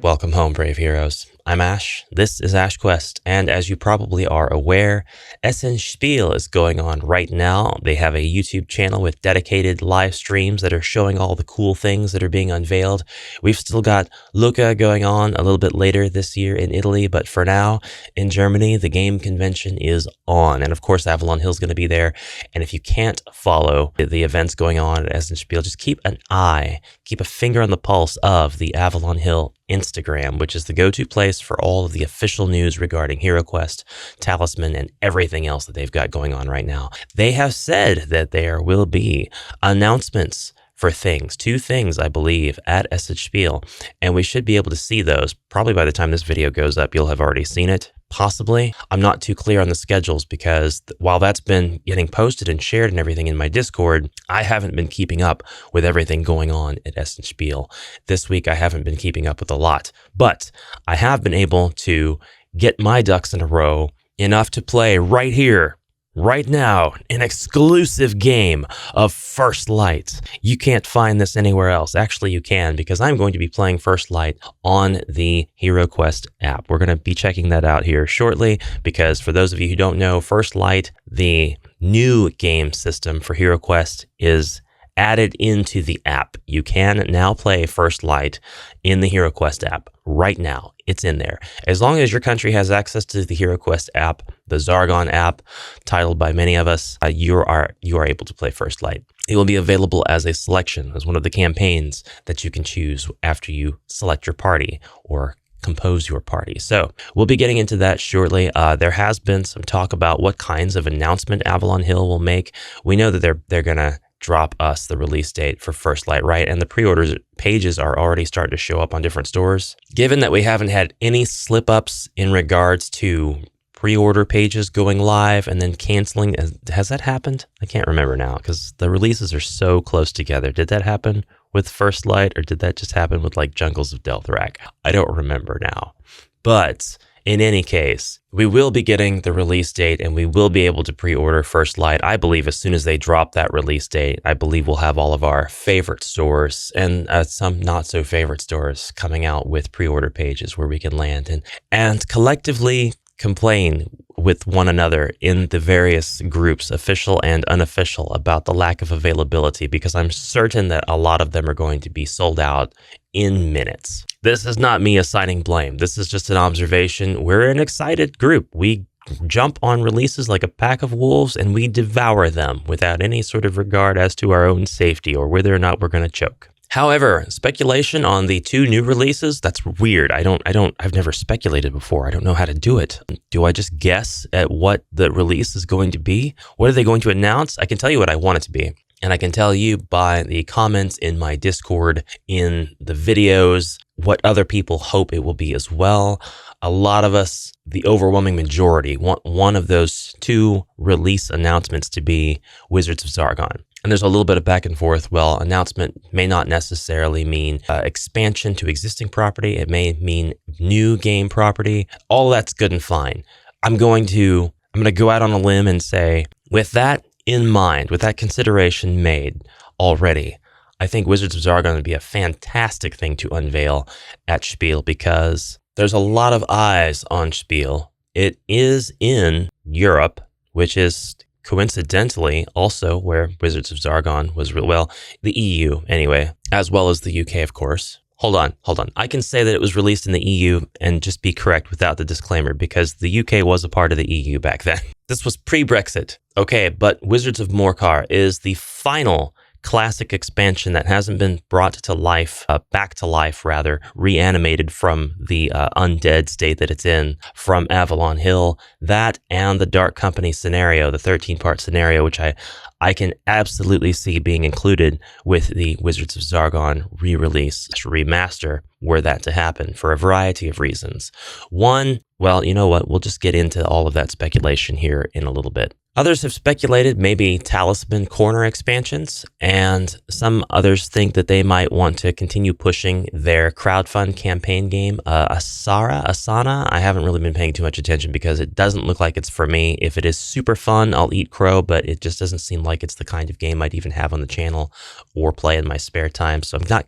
Welcome home, brave heroes. I'm Ash, this is HeroQuest, and as you probably are aware, SPIEL is going on right now. They have a YouTube channel with dedicated live streams that are showing all the cool things that are being unveiled. We've still got Lucca going on a little bit later this year in Italy, but for now, in Germany, the game convention is on. And of course, Avalon Hill is going to be there. And if you can't follow the events going on at SPIEL, just keep a finger on the pulse of the Avalon Hill Instagram, which is the go-to place for all of the official news regarding HeroQuest, Talisman, and everything else that they've got going on right now. They have said that there will be announcements for two things, I believe, at SPIEL, and we should be able to see those. Probably by the time this video goes up, you'll have already seen it. Possibly. I'm not too clear on the schedules because while that's been getting posted and shared and everything in my Discord, I haven't been keeping up with everything going on at SPIEL. This week, I haven't been keeping up with a lot, but I have been able to get my ducks in a row enough to play right here, right now, an exclusive game of First Light. You can't find this anywhere else. Actually, you can, because I'm going to be playing First Light on the HeroQuest app. We're going to be checking that out here shortly, because for those of you who don't know, First Light, the new game system for HeroQuest, is added into the app. You can now play First Light in the HeroQuest app right now. It's in there. As long as your country has access to the HeroQuest app, the Zargon app, titled by many of us, you are able to play First Light. It will be available as a selection, as one of the campaigns that you can choose after you select your party or compose your party. So we'll be getting into that shortly. There has been some talk about what kinds of announcement Avalon Hill will make. We know that they're gonna drop us the release date for First Light, right? And the pre-orders pages are already starting to show up on different stores. Given that we haven't had any slip-ups in regards to pre-order pages going live and then canceling, has that happened? I can't remember now because the releases are so close together. Did that happen with First Light, or did that just happen with like Jungles of Delthrak? I don't remember now. But in any case, we will be getting the release date and we will be able to pre-order First Light. I believe as soon as they drop that release date, I believe we'll have all of our favorite stores and some not so favorite stores coming out with pre-order pages where we can land and collectively complain with one another in the various groups, official and unofficial, about the lack of availability, because I'm certain that a lot of them are going to be sold out in minutes. This is not me assigning blame. This is just an observation. We're an excited group. We jump on releases like a pack of wolves and we devour them without any sort of regard as to our own safety or whether or not we're going to choke. However, speculation on the two new releases, that's weird. I've never speculated before. I don't know how to do it. Do I just guess at what the release is going to be? What are they going to announce? I can tell you what I want it to be. And I can tell you by the comments in my Discord, in the videos, what other people hope it will be as well. A lot of us, the overwhelming majority, want one of those two release announcements to be Wizards of Zargon. And there's a little bit of back and forth. Well, announcement may not necessarily mean expansion to existing property. It may mean new game property. All that's good and fine. I'm going to go out on a limb and say, with that in mind, with that consideration made already, I think Wizards of Zargon would be a fantastic thing to unveil at SPIEL because there's a lot of eyes on SPIEL. It is in Europe, which is coincidentally also where Wizards of Zargon was the EU anyway, as well as the UK, of course. Hold on. I can say that it was released in the EU and just be correct without the disclaimer because the UK was a part of the EU back then. This was pre-Brexit. Okay, but Wizards of Morcar is the final classic expansion that hasn't been brought to life, back to life rather, reanimated from the undead state that it's in from Avalon Hill. That and the Dark Company scenario, the 13-part scenario, which I can absolutely see being included with the Wizards of Zargon re-release, remaster, were that to happen for a variety of reasons. One, well, you know what? We'll just get into all of that speculation here in a little bit. Others have speculated maybe Talisman Corner expansions, and some others think that they might want to continue pushing their crowdfund campaign game, Asana. I haven't really been paying too much attention because it doesn't look like it's for me. If it is super fun, I'll eat crow, but it just doesn't seem like it's the kind of game I'd even have on the channel or play in my spare time. So I'm going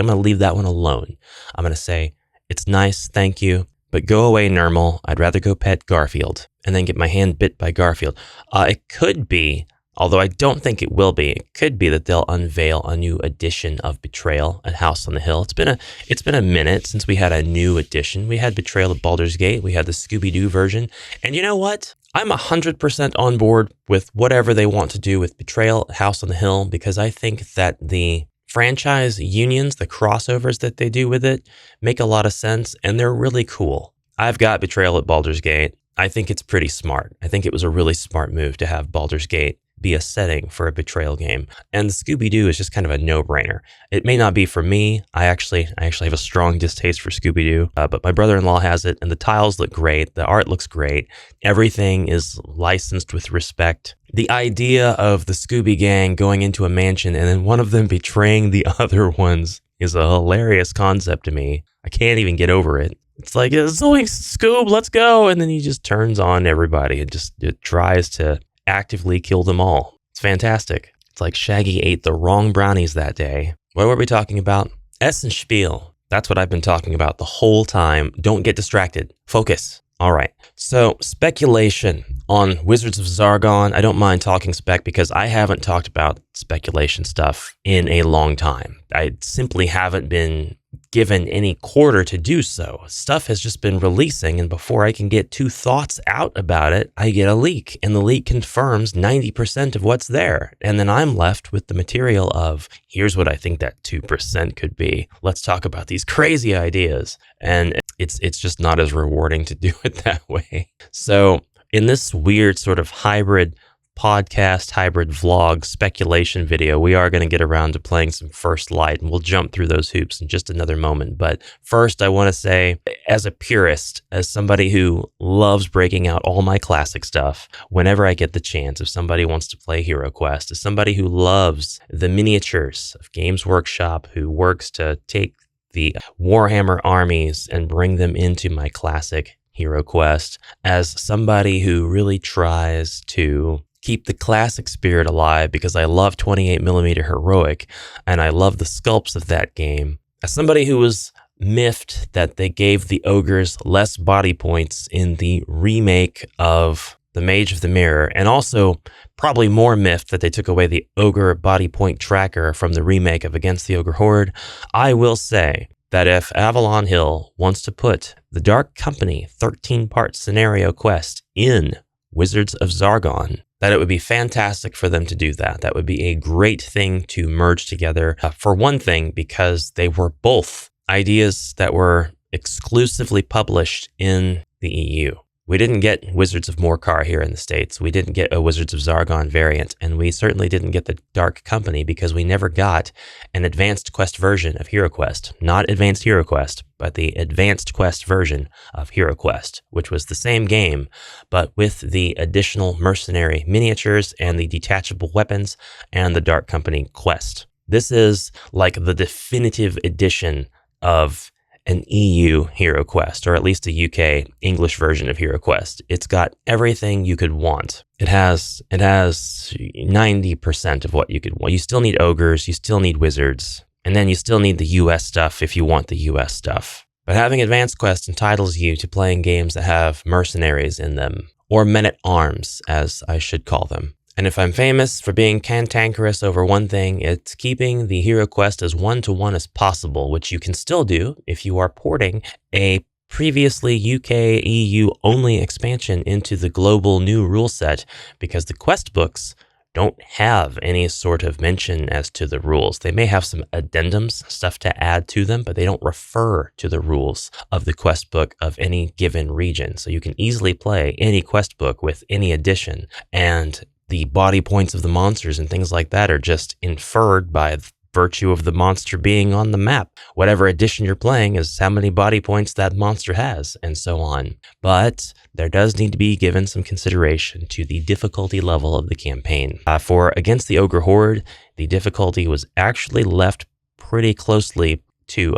to leave that one alone. I'm going to say It's nice, thank you. But go away, Nermal. I'd rather go pet Garfield and then get my hand bit by Garfield. It could be, although I don't think it will be, it could be that they'll unveil a new edition of Betrayal at House on the Hill. It's been a minute since we had a new edition. We had Betrayal at Baldur's Gate. We had the Scooby-Doo version. And you know what? I'm 100% on board with whatever they want to do with Betrayal at House on the Hill, because I think that the franchise unions, the crossovers that they do with it, make a lot of sense, and they're really cool. I've got Betrayal at Baldur's Gate. I think it's pretty smart. I think it was a really smart move to have Baldur's Gate be a setting for a Betrayal game. And the Scooby-Doo is just kind of a no-brainer. It may not be for me. I actually have a strong distaste for Scooby-Doo, but my brother-in-law has it, and the tiles look great. The art looks great. Everything is licensed with respect. The idea of the Scooby Gang going into a mansion and then one of them betraying the other ones is a hilarious concept to me. I can't even get over it. It's like, Zoink, Scoob, let's go. And then he just turns on everybody and it tries to actively kill them all. It's fantastic. It's like Shaggy ate the wrong brownies that day. What were we talking about? SPIEL. That's what I've been talking about the whole time. Don't get distracted. Focus. All right. So speculation on Wizards of Zargon. I don't mind talking spec because I haven't talked about speculation stuff in a long time. I simply haven't been given any quarter to do so. Stuff has just been releasing, and before I can get two thoughts out about it, I get a leak, and the leak confirms 90% of what's there. And then I'm left with the material of, here's what I think that 2% could be. Let's talk about these crazy ideas. And it's just not as rewarding to do it that way. So in this weird sort of hybrid podcast, hybrid vlog speculation video, we are going to get around to playing some First Light, and we'll jump through those hoops in just another moment. But first, I want to say, as a purist, as somebody who loves breaking out all my classic stuff, whenever I get the chance, if somebody wants to play HeroQuest, as somebody who loves the miniatures of Games Workshop, who works to take the Warhammer armies and bring them into my classic HeroQuest, as somebody who really tries to keep the classic spirit alive because I love 28mm Heroic and I love the sculpts of that game. As somebody who was miffed that they gave the ogres less body points in the remake of the Mage of the Mirror, and also probably more miffed that they took away the ogre body point tracker from the remake of Against the Ogre Horde, I will say that if Avalon Hill wants to put the Dark Company 13-part scenario quest in Wizards of Zargon, that it would be fantastic for them to do that. That would be a great thing to merge together. For one thing, because they were both ideas that were exclusively published in the EU. We didn't get Wizards of Morcar here in the States. We didn't get a Wizards of Zargon variant, and we certainly didn't get the Dark Company because we never got an Advanced Quest version of HeroQuest. Not Advanced HeroQuest, but the Advanced Quest version of HeroQuest, which was the same game, but with the additional mercenary miniatures and the detachable weapons and the Dark Company quest. This is like the definitive edition of an EU HeroQuest, or at least a UK English version of HeroQuest. It's got everything you could want. It has 90% of what you could want. You still need ogres, you still need wizards, and then you still need the US stuff if you want the US stuff. But having Advanced Quest entitles you to playing games that have mercenaries in them, or men-at-arms, as I should call them. And if I'm famous for being cantankerous over one thing, it's keeping the HeroQuest as one-to-one as possible, which you can still do if you are porting a previously UK EU only expansion into the global new rule set, because the quest books don't have any sort of mention as to the rules. They may have some addendums, stuff to add to them, but they don't refer to the rules of the quest book of any given region. So you can easily play any quest book with any edition, and the body points of the monsters and things like that are just inferred by virtue of the monster being on the map. Whatever edition you're playing is how many body points that monster has, and so on. But there does need to be given some consideration to the difficulty level of the campaign. For Against the Ogre Horde, the difficulty was actually left pretty closely to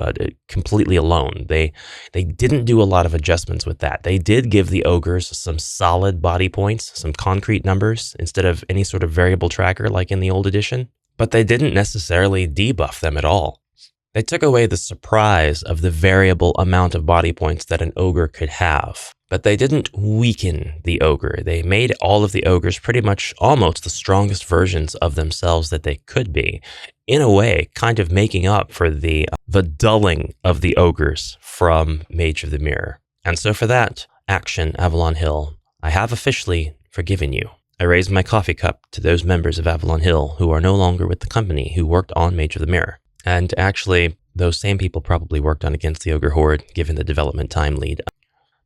completely alone. They didn't do a lot of adjustments with that. They did give the ogres some solid body points, some concrete numbers, instead of any sort of variable tracker like in the old edition, but they didn't necessarily debuff them at all. They took away the surprise of the variable amount of body points that an ogre could have. But they didn't weaken the ogre. They made all of the ogres pretty much almost the strongest versions of themselves that they could be. In a way, kind of making up for the dulling of the ogres from Mage of the Mirror. And so for that action, Avalon Hill, I have officially forgiven you. I raise my coffee cup to those members of Avalon Hill who are no longer with the company who worked on Mage of the Mirror. And actually, those same people probably worked on Against the Ogre Horde, given the development time lead.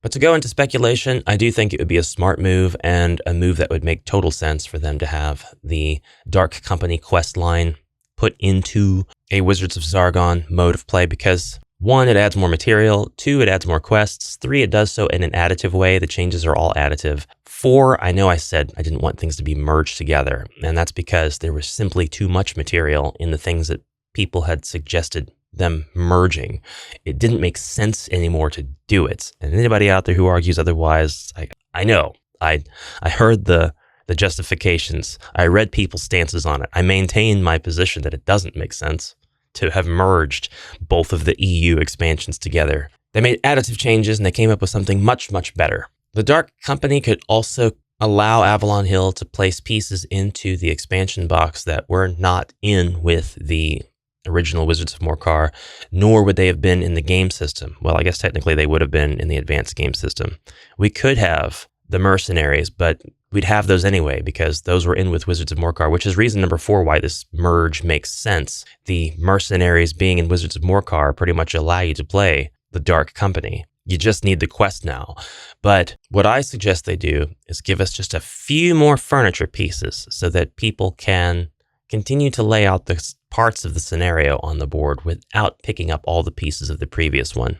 But to go into speculation, I do think it would be a smart move and a move that would make total sense for them to have the Dark Company quest line put into a Wizards of Zargon mode of play because 1, it adds more material, 2, it adds more quests, 3, it does so in an additive way. The changes are all additive. 4, I know I said I didn't want things to be merged together, and that's because there was simply too much material in the things that people had suggested them merging. It didn't make sense anymore to do it. And anybody out there who argues otherwise, I know. I heard the justifications. I read people's stances on it. I maintain my position that it doesn't make sense to have merged both of the EU expansions together. They made additive changes and they came up with something much, much better. The Dark Company could also allow Avalon Hill to place pieces into the expansion box that were not in with the original Wizards of Morcar, nor would they have been in the game system. Well, I guess technically they would have been in the advanced game system. We could have the mercenaries, but we'd have those anyway because those were in with Wizards of Morcar, which is reason number 4 why this merge makes sense. The mercenaries being in Wizards of Morcar pretty much allow you to play the Dark Company. You just need the quest now. But what I suggest they do is give us just a few more furniture pieces so that people can continue to lay out the parts of the scenario on the board without picking up all the pieces of the previous one.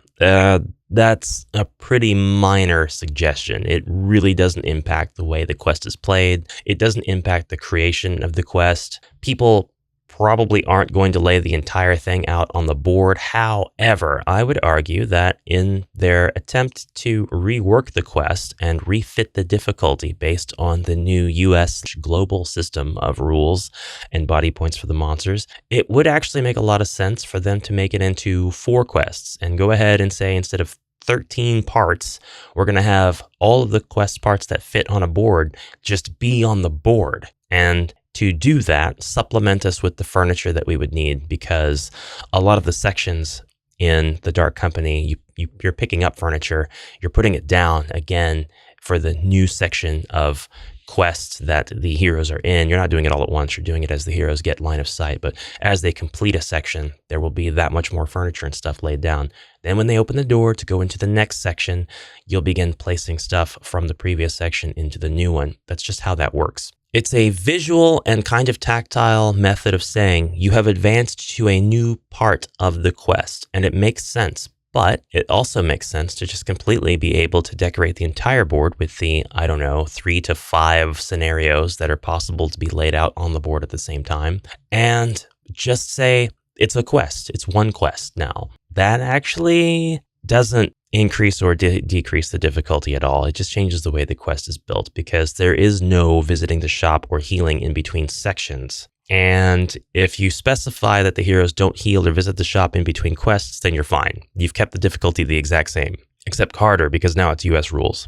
That's a pretty minor suggestion. It really doesn't impact the way the quest is played. It doesn't impact the creation of the quest. People probably aren't going to lay the entire thing out on the board. However, I would argue that in their attempt to rework the quest and refit the difficulty based on the new US global system of rules and body points for the monsters, it would actually make a lot of sense for them to make it into 4 quests and go ahead and say instead of 13 parts, we're going to have all of the quest parts that fit on a board just be on the board. And to do that, supplement us with the furniture that we would need because a lot of the sections in the Dark Company, you're picking up furniture, you're putting it down again for the new section of quests that the heroes are in. You're not doing it all at once, you're doing it as the heroes get line of sight, but as they complete a section, there will be that much more furniture and stuff laid down. Then when they open the door to go into the next section, you'll begin placing stuff from the previous section into the new one. That's just how that works. It's a visual and kind of tactile method of saying you have advanced to a new part of the quest, and it makes sense. But it also makes sense to just completely be able to decorate the entire board with the, 3 to 5 scenarios that are possible to be laid out on the board at the same time, and just say it's a quest. It's one quest now. That actually doesn't increase or decrease the difficulty at all. It just changes the way the quest is built because there is no visiting the shop or healing in between sections. And if you specify that the heroes don't heal or visit the shop in between quests, then you're fine. You've kept the difficulty the exact same, except harder because now it's US rules.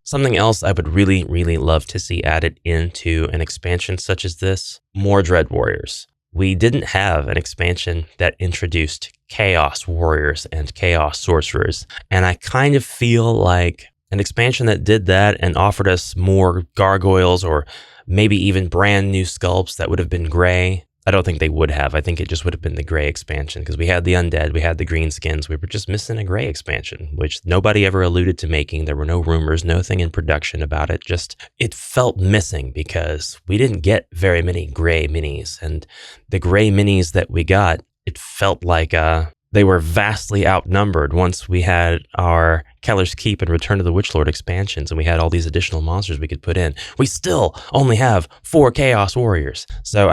Something else I would really, really love to see added into an expansion such as this, more Dread Warriors. We didn't have an expansion that introduced Chaos Warriors and Chaos Sorcerers, and I kind of feel like an expansion that did that and offered us more gargoyles or maybe even brand new sculpts that would have been gray. I don't think they would have. I think it just would have been the gray expansion because we had the undead, we had the green skins. We were just missing a gray expansion, which nobody ever alluded to making. There were no rumors, nothing in production about it. Just it felt missing because we didn't get very many gray minis. And the gray minis that we got, it felt like they were vastly outnumbered once we had our Keller's Keep and Return of the Witchlord expansions and we had all these additional monsters we could put in. We still only have 4 Chaos Warriors. So,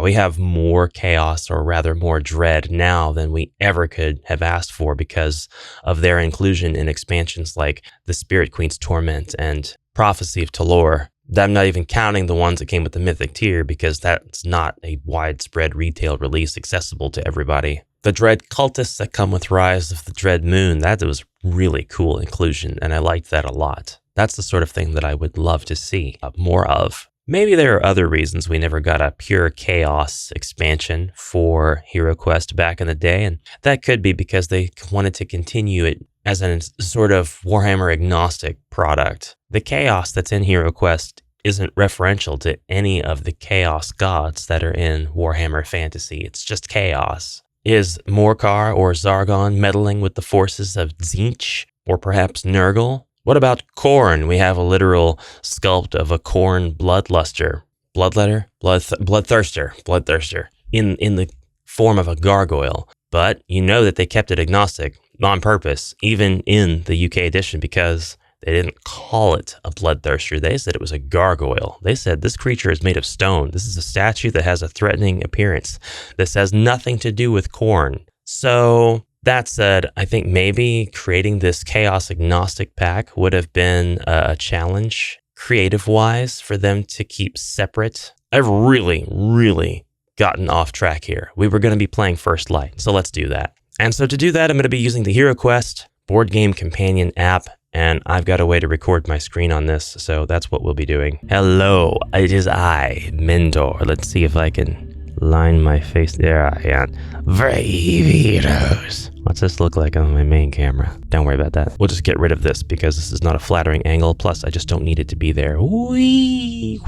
we have more chaos, or rather more dread now than we ever could have asked for because of their inclusion in expansions like the Spirit Queen's Torment and Prophecy of Talor. I'm not even counting the ones that came with the Mythic tier because that's not a widespread retail release accessible to everybody. The Dread Cultists that come with Rise of the Dread Moon, that was really cool inclusion, and I liked that a lot. That's the sort of thing that I would love to see more of. Maybe there are other reasons we never got a pure chaos expansion for HeroQuest back in the day, and that could be because they wanted to continue it as a sort of Warhammer agnostic product. The chaos that's in HeroQuest isn't referential to any of the chaos gods that are in Warhammer Fantasy. It's just chaos. Is Morkar or Zargon meddling with the forces of Tzeentch or perhaps Nurgle? What about Khorne? We have a literal sculpt of a Khorne bloodluster. Bloodletter? Bloodthirster. In the form of a gargoyle. But you know that they kept it agnostic on purpose, even in the UK edition, because they didn't call it a bloodthirster. They said it was a gargoyle. They said this creature is made of stone. This is a statue that has a threatening appearance. This has nothing to do with Khorne. So that said, I think maybe creating this chaos agnostic pack would have been a challenge creative-wise for them to keep separate. I've really gotten off track here. We were going to be playing First Light, so let's do that. And so to do that, I'm going to be using the HeroQuest board game companion app, and I've got a way to record my screen on this, so that's what we'll be doing. Hello, it is I, Mentor. Let's see if I can line my face. There I am. Brave heroes. What's this look like on my main camera? Don't worry about that. We'll just get rid of this because this is not a flattering angle. Plus, I just don't need it to be there. Whee!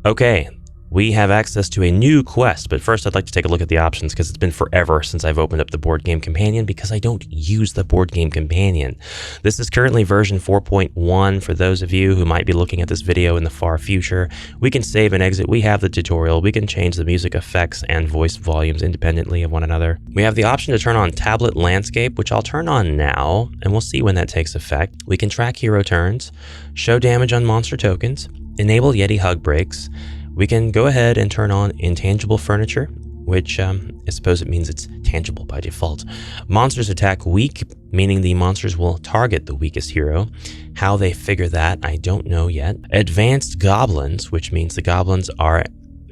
Okay. We have access to a new quest, but first I'd like to take a look at the options because it's been forever since I've opened up the Board Game Companion because I don't use the Board Game Companion. This is currently version 4.1 for those of you who might be looking at this video in the far future. We can save and exit. We have the tutorial. We can change the music effects and voice volumes independently of one another. We have the option to turn on Tablet Landscape, which I'll turn on now, and we'll see when that takes effect. We can track hero turns, show damage on monster tokens, enable Yeti hug breaks. We can go ahead and turn on intangible furniture, which I suppose it means it's tangible by default. Monsters attack weak, meaning the monsters will target the weakest hero. How they figure that, I don't know yet. Advanced goblins, which means the goblins are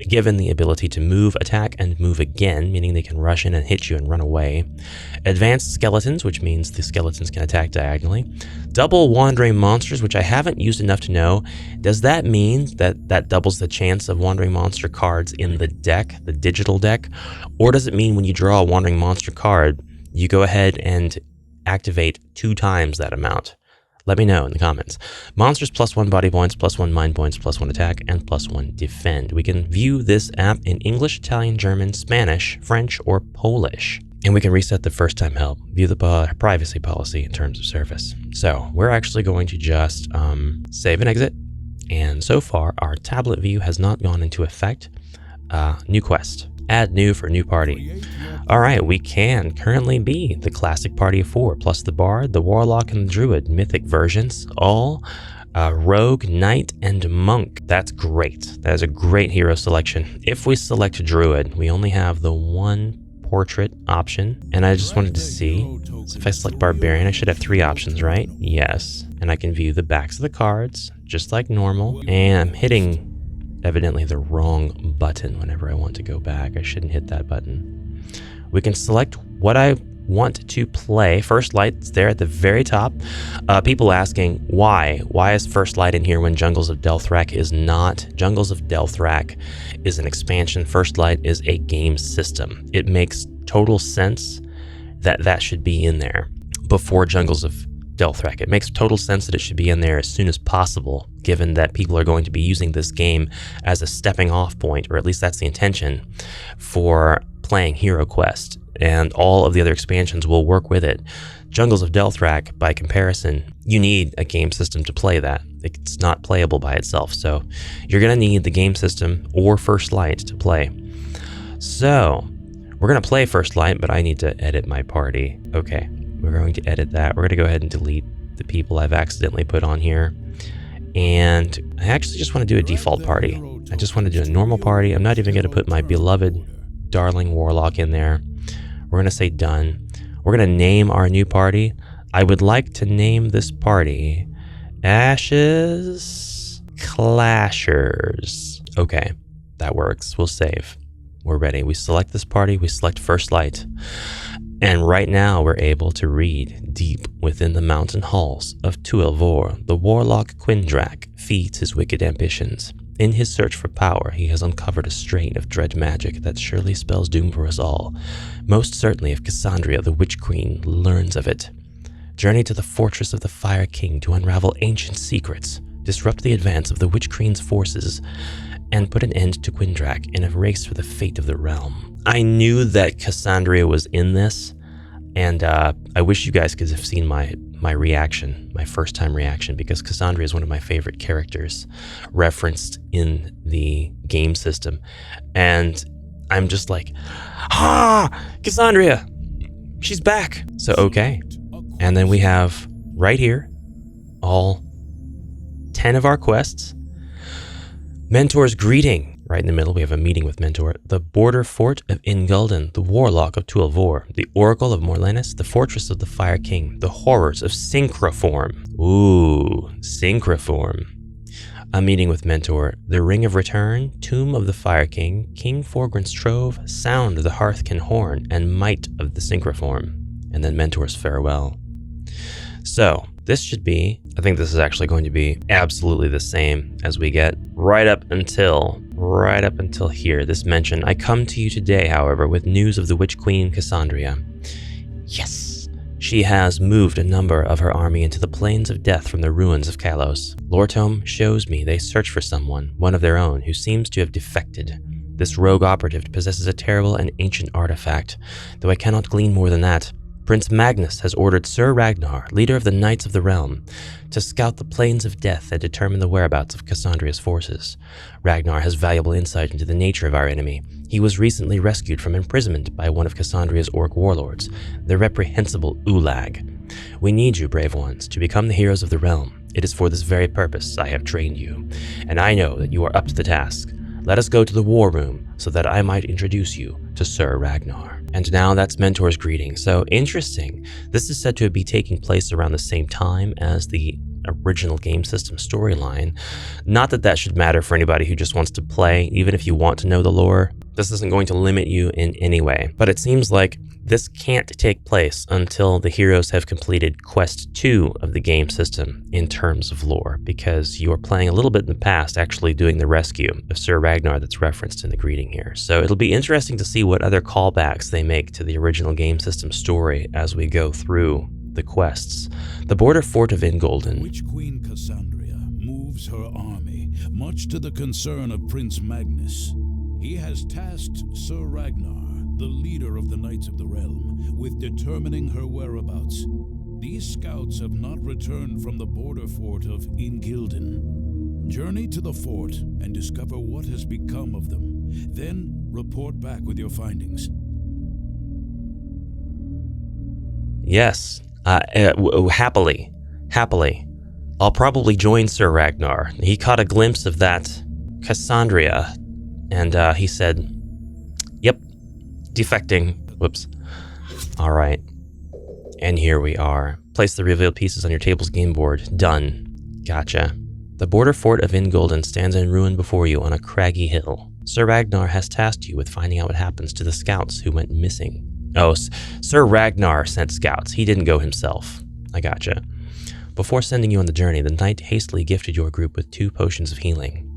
given the ability to move, attack, and move again, meaning they can rush in and hit you and run away. Advanced skeletons, which means the skeletons can attack diagonally. Double wandering monsters, which I haven't used enough to know. Does that mean that doubles the chance of wandering monster cards in the deck, the digital deck? Or does it mean when you draw a wandering monster card, you go ahead and activate 2 times that amount? Let me know in the comments. Monsters +1 body points, +1 mind points, +1 attack, and +1 defend. We can view this app in English, Italian, German, Spanish, French, or Polish. And we can reset the first time help, view the privacy policy in terms of service. So we're actually going to just save and exit. And so far, our tablet view has not gone into effect. New quest. Add new for new party. All right, we can currently be the classic party of 4, plus the Bard, the Warlock, and the Druid mythic versions, all Rogue, Knight, and Monk. That's great. That is a great hero selection. If we select Druid, we only have the 1 portrait option, and I just wanted to see. So if I select Barbarian, I should have 3 options, right? Yes. And I can view the backs of the cards, just like normal, and I'm hitting evidently the wrong button whenever I want to go back. I shouldn't hit that button. We can select what I want to play. First Light's there at the very top. People asking why? Why is First Light in here when Jungles of Delthrak is not? Jungles of Delthrak is an expansion. First Light is a game system. It makes total sense that that should be in there before Jungles of Delthrak. It makes total sense that it should be in there as soon as possible, given that people are going to be using this game as a stepping off point, or at least that's the intention, for playing HeroQuest, and all of the other expansions will work with it. Jungles of Delthrak, by comparison, you need a game system to play that. It's not playable by itself, so you're going to need the game system or First Light to play. So, we're going to play First Light, but I need to edit my party. Okay. We're going to edit that. We're going to go ahead and delete the people I've accidentally put on here. And I actually just want to do a default party. I just want to do a normal party. I'm not even going to put my beloved darling Warlock in there. We're going to say done. We're going to name our new party. I would like to name this party Ash's Clashers. Okay, that works. We'll save. We're ready. We select this party. We select First Light. And right now we're able to read deep within the mountain halls of Tuelvor, the warlock Quindrak feeds his wicked ambitions. In his search for power, he has uncovered a strain of dread magic that surely spells doom for us all. Most certainly if Cassandra, the Witch Queen, learns of it. Journey to the fortress of the Fire King to unravel ancient secrets, disrupt the advance of the Witch Queen's forces, and put an end to Quindrak in a race for the fate of the realm. I knew that Cassandra was in this, and I wish you guys could have seen my reaction, my first time reaction, because Cassandra is one of my favorite characters referenced in the game system. And I'm just like, Cassandra, she's back. So, okay. And then we have right here, all 10 of our quests. Mentor's greeting. Right in the middle, we have a meeting with Mentor. The border fort of Ingulden, the warlock of Tuelvor, the oracle of Morlenis, the fortress of the Fire King, the horrors of Synchroform. Ooh, Synchroform. A meeting with Mentor. The ring of return, tomb of the Fire King, King Forgrin's trove, sound of the Hearthkin horn, and might of the Synchroform. And then Mentor's farewell. So, this should be, I think this is actually going to be absolutely the same as we get right up until here. This mention, I come to you today, however, with news of the Witch Queen Cassandra. Yes! She has moved a number of her army into the plains of death from the ruins of Kalos. Lortome shows me they search for someone, one of their own, who seems to have defected. This rogue operative possesses a terrible and ancient artifact, though I cannot glean more than that. Prince Magnus has ordered Sir Ragnar, leader of the Knights of the Realm, to scout the plains of death and determine the whereabouts of Cassandra's forces. Ragnar has valuable insight into the nature of our enemy. He was recently rescued from imprisonment by one of Cassandra's orc warlords, the reprehensible Ulag. We need you, brave ones, to become the heroes of the realm. It is for this very purpose I have trained you, and I know that you are up to the task. Let us go to the war room so that I might introduce you to Sir Ragnar. And now that's Mentor's greeting. So interesting. This is said to be taking place around the same time as the original game system storyline. Not that that should matter for anybody who just wants to play, even if you want to know the lore. This isn't going to limit you in any way. But it seems like this can't take place until the heroes have completed Quest 2 of the game system in terms of lore, because you're playing a little bit in the past, actually doing the rescue of Sir Ragnar that's referenced in the greeting here. So it'll be interesting to see what other callbacks they make to the original game system story as we go through the quests. The border fort of Ingolden. Witch Queen Cassandra moves her army, much to the concern of Prince Magnus. He has tasked Sir Ragnar, the leader of the Knights of the Realm, with determining her whereabouts. These scouts have not returned from the border fort of Ingilden. Journey to the fort and discover what has become of them. Then report back with your findings. Yes, happily. I'll probably join Sir Ragnar. He caught a glimpse of that Cassandra, and he said, yep, defecting. Whoops. All right. And here we are. Place the revealed pieces on your table's game board. Done. Gotcha. The border fort of Ingolden stands in ruin before you on a craggy hill. Sir Ragnar has tasked you with finding out what happens to the scouts who went missing. Oh, Sir Ragnar sent scouts. He didn't go himself. I gotcha. Before sending you on the journey, the knight hastily gifted your group with 2 potions of healing.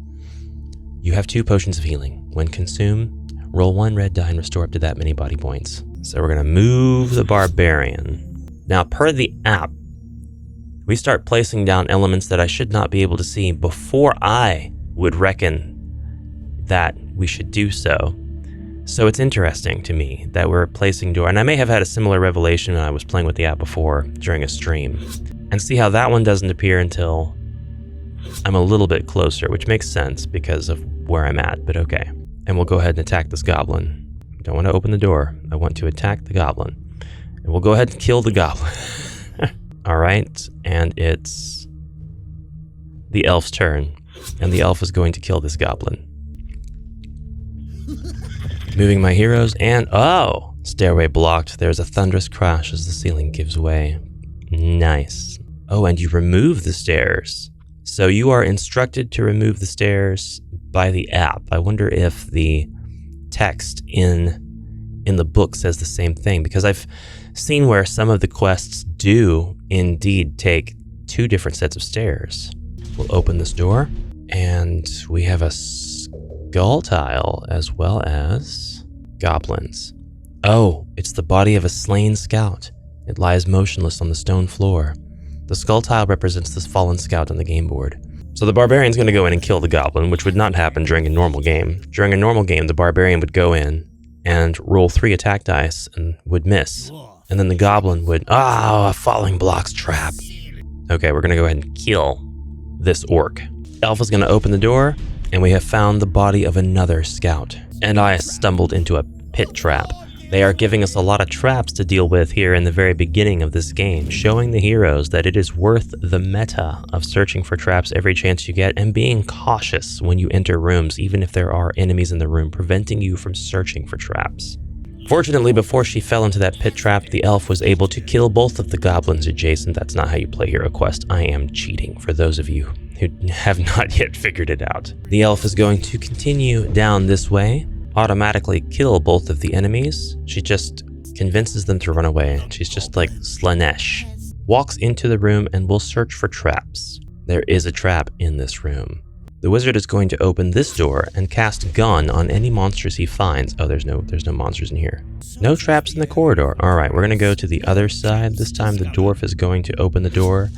You have 2 potions of healing. When consumed, roll 1 red die and restore up to that many body points. So we're going to move the barbarian. Now, per the app, we start placing down elements that I should not be able to see before I would reckon that we should do so. So it's interesting to me that we're placing door, and I may have had a similar revelation when I was playing with the app before during a stream. And see how that one doesn't appear until I'm a little bit closer, which makes sense because of where I'm at, but okay. And we'll go ahead and attack this goblin. Don't want to open the door. I want to attack the goblin. And we'll go ahead and kill the goblin. All right, and it's the elf's turn. And the elf is going to kill this goblin. Moving my heroes, and oh! Stairway blocked. There's a thunderous crash as the ceiling gives way. Nice. Oh, and you remove the stairs. So you are instructed to remove the stairs by the app. I wonder if the text in the book says the same thing, because I've seen where some of the quests do indeed take 2 different sets of stairs. We'll open this door, and we have a skull tile as well as goblins. Oh, it's the body of a slain scout. It lies motionless on the stone floor. The skull tile represents this fallen scout on the game board. So the barbarian's going to go in and kill the goblin, which would not happen during a normal game. During a normal game, the barbarian would go in and roll 3 attack dice and would miss. And then the goblin would, a falling blocks trap. Okay, we're going to go ahead and kill this orc. Elf is going to open the door, and we have found the body of another scout. And I stumbled into a pit trap. They are giving us a lot of traps to deal with here in the very beginning of this game, showing the heroes that it is worth the meta of searching for traps every chance you get and being cautious when you enter rooms, even if there are enemies in the room, preventing you from searching for traps. Fortunately, before she fell into that pit trap, the elf was able to kill both of the goblins adjacent. That's not how you play HeroQuest. I am cheating, for those of you who have not yet figured it out. The elf is going to continue down this way, automatically kill both of the enemies. She just convinces them to run away. She's just like Slanesh. Walks into the room and will search for traps. There is a trap in this room. The wizard is going to open this door and cast gun on any monsters he finds. Oh, there's no monsters in here. No traps in the corridor. All right, we're gonna go to the other side. This time the dwarf is going to open the door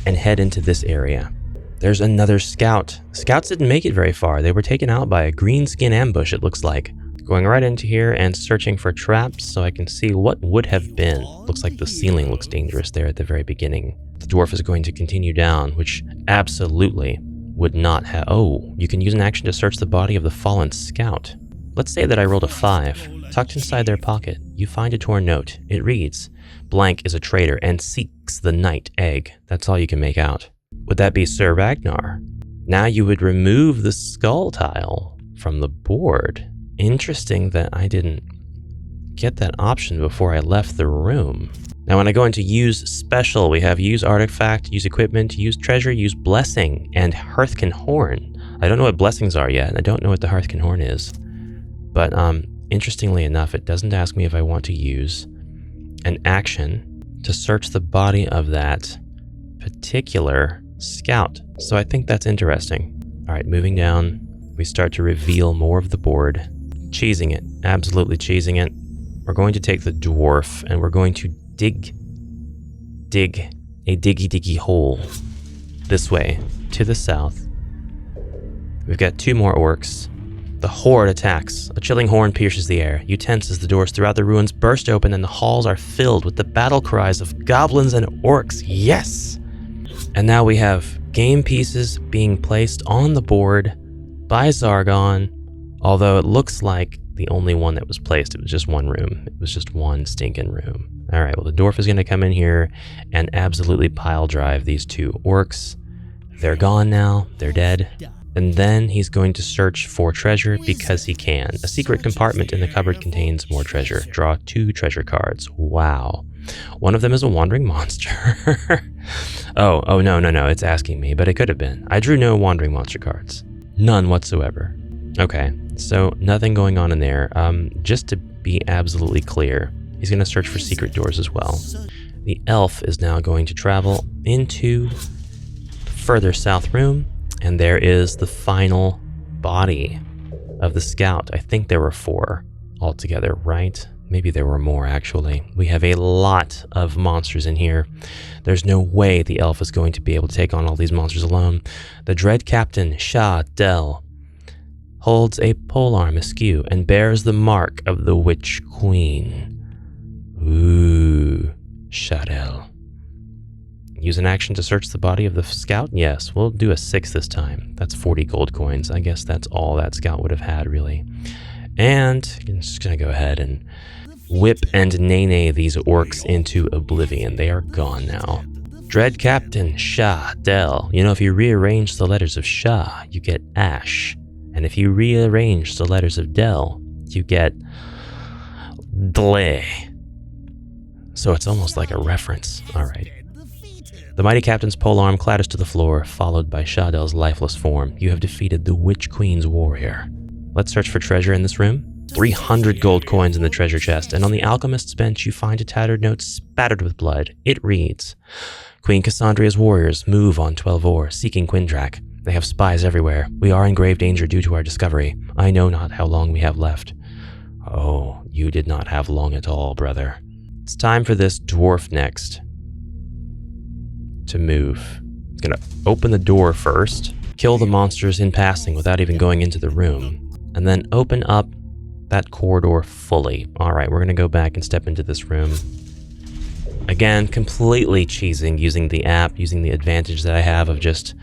and head into this area. There's another scout. Scouts didn't make it very far. They were taken out by a green skin ambush, it looks like. Going right into here and searching for traps so I can see what would have been. Looks like the ceiling looks dangerous there at the very beginning. The dwarf is going to continue down, which absolutely would not have... Oh, you can use an action to search the body of the fallen scout. Let's say that I rolled a 5. Tucked inside their pocket, you find a torn note. It reads, "Blank is a traitor and seeks the night egg." That's all you can make out. Would that be Sir Ragnar? Now you would remove the skull tile from the board. Interesting that I didn't get that option before I left the room. Now when I go into use special, we have use artifact, use equipment, use treasure, use blessing, and Hearthkin Horn. I don't know what blessings are yet, and I don't know what the Hearthkin Horn is. But interestingly enough, it doesn't ask me if I want to use an action to search the body of that particular scout. So I think that's interesting. All right, moving down, we start to reveal more of the board. Cheesing it, absolutely cheesing it. We're going to take the dwarf and we're going to dig a diggy hole this way to the south. We've got 2 more orcs. The horde attacks. A chilling horn pierces the air. You tense as the doors throughout the ruins burst open and the halls are filled with the battle cries of goblins and orcs. Yes! And now we have game pieces being placed on the board by Zargon, although it looks like the only one that was placed, it was just one room. It was just one stinking room. All right, well, the dwarf is going to come in here and absolutely pile drive these 2 orcs. They're gone now. They're dead. And then he's going to search for treasure because he can. A secret compartment in the cupboard contains more treasure. Draw 2 treasure cards. Wow. One of them is a wandering monster. Oh, no, it's asking me, but it could have been. I drew no wandering monster cards. None whatsoever. Okay, so nothing going on in there. Just to be absolutely clear, he's going to search for secret doors as well. The elf is now going to travel into the further south room, and there is the final body of the scout. I think there were 4 altogether, right? Maybe there were more, actually. We have a lot of monsters in here. There's no way the elf is going to be able to take on all these monsters alone. The dread captain, Shah Del, holds a polearm askew and bears the mark of the Witch Queen. Ooh, Shadel. Use an action to search the body of the scout? Yes, we'll do a 6 this time. That's 40 gold coins. I guess that's all that scout would have had, really. And I'm just going to go ahead and whip and nay these orcs into oblivion. They are gone now. Dread Captain Shah Del. You know, if you rearrange the letters of Shah, you get Ash. And if you rearrange the letters of Del, you get Ble. So it's almost like a reference. All right. The mighty captain's polearm clatters to the floor, followed by Shadel's lifeless form. You have defeated the Witch Queen's warrior. Let's search for treasure in this room. 300 gold coins in the treasure chest, and on the alchemist's bench you find a tattered note spattered with blood. It reads, Queen Cassandria's warriors move on 12 ore, seeking Quindrak. They have spies everywhere. We are in grave danger due to our discovery. I know not how long we have left. Oh, you did not have long at all, brother. It's time for this dwarf next to move. It's gonna open the door first, kill the monsters in passing without even going into the room, and then open up that corridor fully. All right, we're gonna go back and step into this room. Again, completely cheesing using the app, using the advantage that I have of just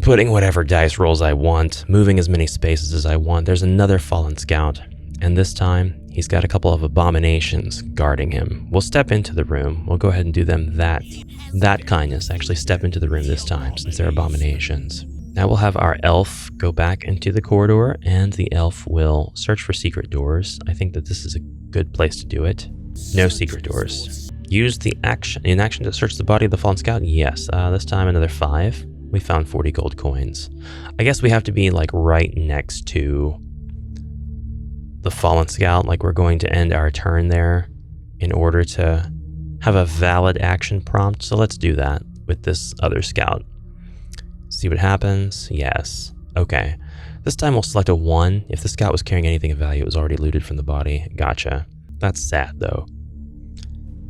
putting whatever dice rolls I want, moving as many spaces as I want. There's another fallen scout, and this time he's got a couple of abominations guarding him. We'll step into the room. We'll go ahead and do them that kindness. Actually step into the room this time since they're abominations. Now we'll have our elf go back into the corridor, and the elf will search for secret doors. I think that this is a good place to do it. No secret doors. Use the action to search the body of the fallen scout. Yes, this time another 5. We found 40 gold coins. I guess we have to be like right next to the fallen scout, like we're going to end our turn there in order to have a valid action prompt. So let's do that with this other scout. See what happens. Yes. Okay. This time we'll select a 1. If the scout was carrying anything of value, it was already looted from the body. Gotcha. That's sad though.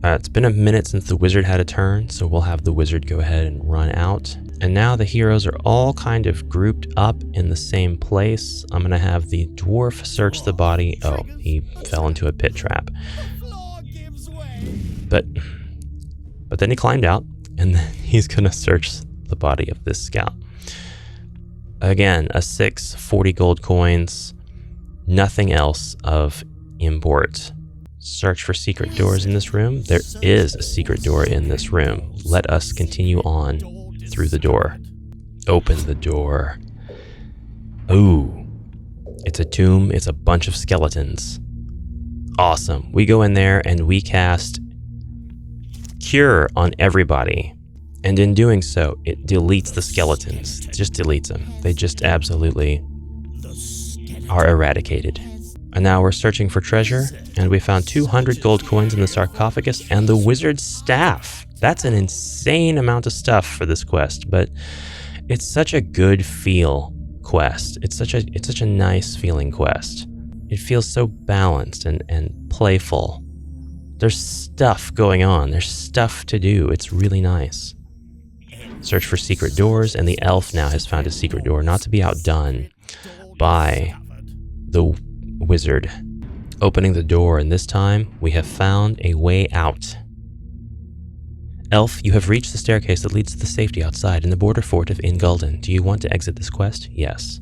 It's been a minute since the wizard had a turn, so we'll have the wizard go ahead and run out. And now the heroes are all kind of grouped up in the same place. I'm gonna have the dwarf search the body. Oh, he fell into a pit trap. But then he climbed out, and then he's gonna search the body of this scout. Again, a 6, 40 gold coins, nothing else of import. Search for secret doors in this room. There is a secret door in this room. Let us continue on through the door. Open the door. Ooh, it's a tomb. It's a bunch of skeletons. Awesome. We go in there and we cast Cure on everybody. And in doing so, it deletes the skeletons. It just deletes them. They just absolutely are eradicated. And now we're searching for treasure, and we found 200 gold coins in the sarcophagus and the wizard's staff. That's an insane amount of stuff for this quest, but it's such a good feel quest. It's such a nice feeling quest. It feels so balanced and playful. There's stuff going on. There's stuff to do. It's really nice. Search for secret doors, and the elf now has found a secret door, not to be outdone by the wizard. Opening the door, and this time we have found a way out. Elf, you have reached the staircase that leads to the safety outside in the border fort of Ingulden. Do you want to exit this quest? Yes.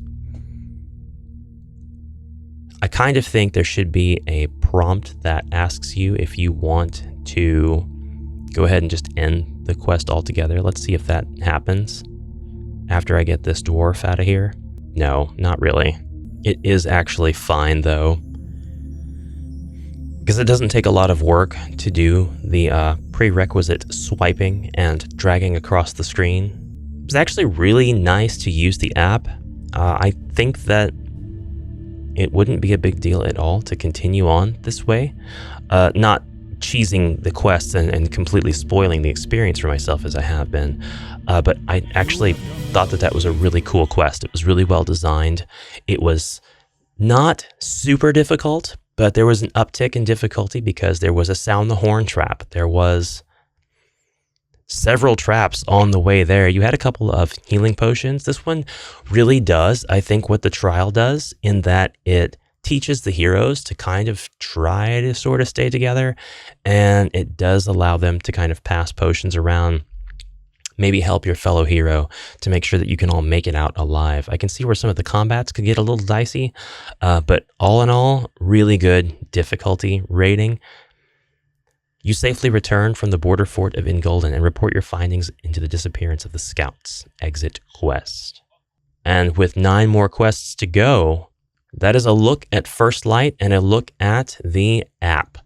I kind of think there should be a prompt that asks you if you want to go ahead and just end the quest altogether. Let's see if that happens after I get this dwarf out of here. No, not really. It is actually fine though, because it doesn't take a lot of work to do the prerequisite swiping and dragging across the screen. It's actually really nice to use the app. I think that it wouldn't be a big deal at all to continue on this way, not cheesing the quests and completely spoiling the experience for myself as I have been. But I actually thought that was a really cool quest. It was really well designed. It was not super difficult, but there was an uptick in difficulty because there was a sound the horn trap. There was several traps on the way there. You had a couple of healing potions. This one really does, I think, what the trial does, in that it teaches the heroes to kind of try to sort of stay together, and it does allow them to kind of pass potions around, maybe help your fellow hero to make sure that you can all make it out alive. I can see where some of the combats could get a little dicey, but all in all, really good difficulty rating. You safely return from the border fort of Ingulden and report your findings into the disappearance of the scouts. Exit quest. And with 9 more quests to go, that is a look at First Light and a look at the app.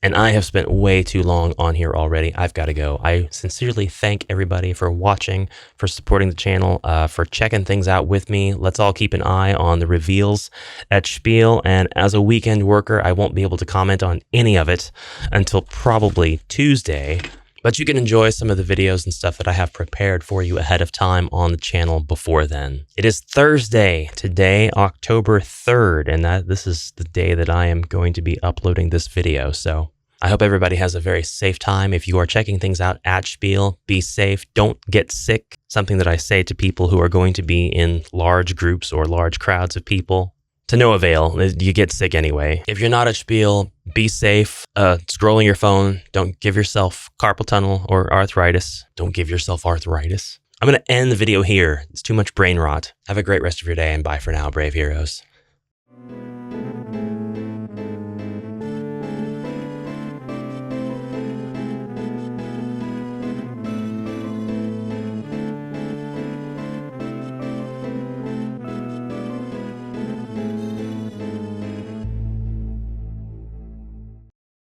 And I have spent way too long on here already. I've got to go. I sincerely thank everybody for watching, for supporting the channel, for checking things out with me. Let's all keep an eye on the reveals at Spiel. And as a weekend worker, I won't be able to comment on any of it until probably Tuesday. But you can enjoy some of the videos and stuff that I have prepared for you ahead of time on the channel before then. It is Thursday today, October 3rd, and this is the day that I am going to be uploading this video. So I hope everybody has a very safe time. If you are checking things out at Spiel, be safe. Don't get sick. Something that I say to people who are going to be in large groups or large crowds of people. To no avail, you get sick anyway. If you're not at Spiel, be safe. Scrolling your phone, don't give yourself carpal tunnel or arthritis. Don't give yourself arthritis. I'm going to end the video here. It's too much brain rot. Have a great rest of your day and bye for now, brave heroes.